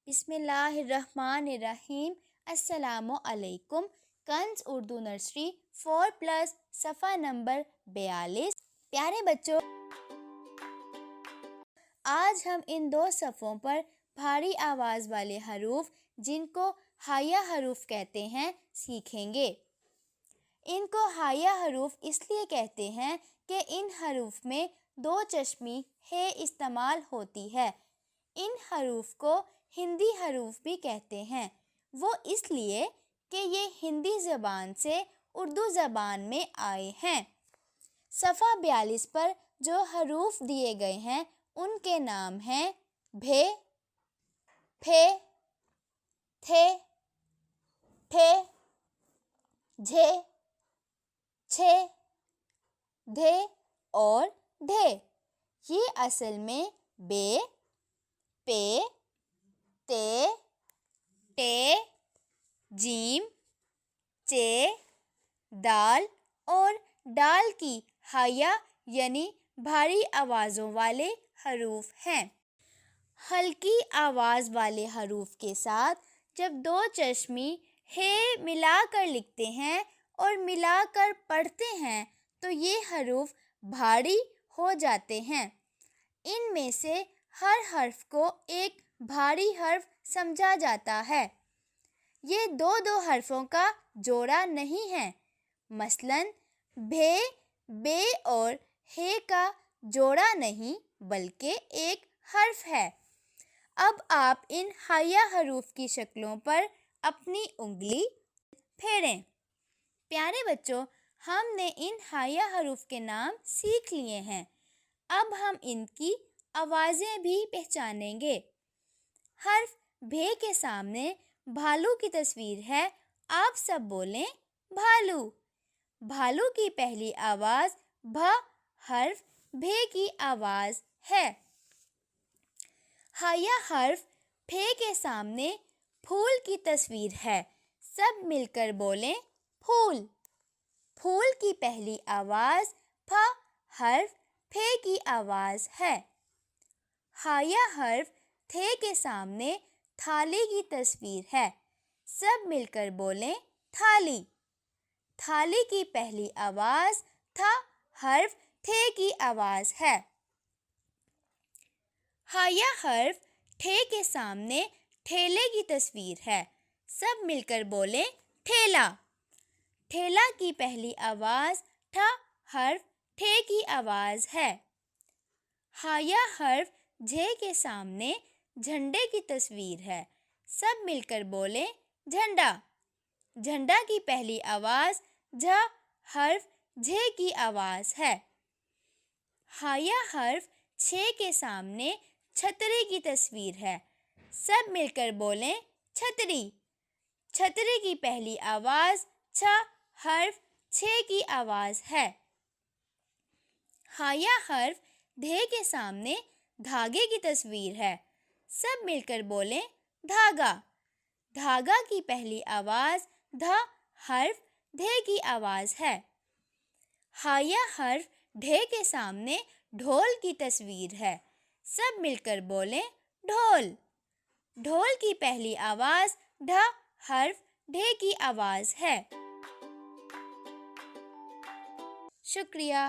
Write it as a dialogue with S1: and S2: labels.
S1: بسم اللہ الرحمن الرحیم۔ السلام علیکم۔ کنز اردو نرسری 4+ صفحہ نمبر 42۔ پیارے بچوں، آج ہم ان 2 صفحوں پر بھاری آواز والے حروف جن کو ہائیہ حروف کہتے ہیں سیکھیں گے۔ ان کو ہائیہ حروف اس لیے کہتے ہیں کہ ان حروف میں 2 چشمی ہے استعمال ہوتی ہے۔ ان حروف کو ہندی حروف بھی کہتے ہیں، وہ اس لیے کہ یہ ہندی زبان سے اردو زبان میں آئے ہیں۔ صفحہ 42 پر جو حروف دیے گئے ہیں ان کے نام ہیں بھے، پھے، تھے، ٹھے، جھے، چھے، دھے اور ڈھے۔ یہ اصل میں بے، پے، تے، ٹے، جیم، چے، دال اور ڈال کی ہائیہ یعنی بھاری آوازوں والے حروف ہیں۔ ہلکی آواز والے حروف کے ساتھ جب 2 چشمی ہے ملا کر لکھتے ہیں اور ملا کر پڑھتے ہیں تو یہ حروف بھاری ہو جاتے ہیں۔ ان میں سے ہر حرف کو ایک بھاری حرف سمجھا جاتا ہے۔ یہ 2 حرفوں کا جوڑا نہیں ہے۔ مثلاً بھے، بے اور ہے کا جوڑا نہیں بلکہ ایک حرف ہے۔ اب آپ ان ہائیہ حروف کی شکلوں پر اپنی انگلی پھیریں۔ پیارے بچوں، ہم نے ان ہائیہ حروف کے نام سیکھ لیے ہیں۔ اب ہم ان کی آوازیں بھی پہچانیں گے۔ حرف بھے کے سامنے بھالو کی تصویر ہے، آپ سب بولیں بھالو۔ بھالو کی پہلی آواز بھ حرف بھے کی آواز ہے۔ ہائیہ حرف پھے کے سامنے پھول کی تصویر ہے، سب مل کر بولیں پھول۔ پھول کی پہلی آواز پھ حرف پھے کی آواز ہے۔ ہائیہ حرف تھے کے سامنے تھالی کی تصویر ہے، سب مل کر بولیں تھالی۔ تھالی کی پہلی آواز تھ حرف تھے کی آواز ہے۔ ہائیہ حرف ٹھے کے سامنے ٹھیلے کی تصویر ہے، سب مل کر بولیں ٹھیلا۔ ٹھیلا کی پہلی آواز ٹھ حرف ٹھے کی آواز ہے۔ ہائیہ حرف جھے کے سامنے جھنڈے کی تصویر ہے، سب مل کر بولیں جھنڈا۔ جھنڈا کی پہلی آواز جھ حرف جھے کی آواز ہے۔ ہائیہ حرف چھے کے سامنے چھتری کی تصویر ہے، سب مل کر بولیں چھتری۔ چھتری کی پہلی آواز چھ حرف چھے کی آواز ہے۔ ہائیہ حرف دھے کے سامنے دھاگے کی تصویر ہے، سب مل کر بولیں دھاگا۔ دھاگا کی پہلی آواز دھ حرف دھے کی آواز ہے۔ ہائیہ حرف ڈھے کے سامنے ڈھول کی تصویر ہے، سب مل کر بولیں ڈھول۔ ڈھول کی پہلی آواز ڈھ حرف ڈھے کی آواز ہے۔ شکریہ۔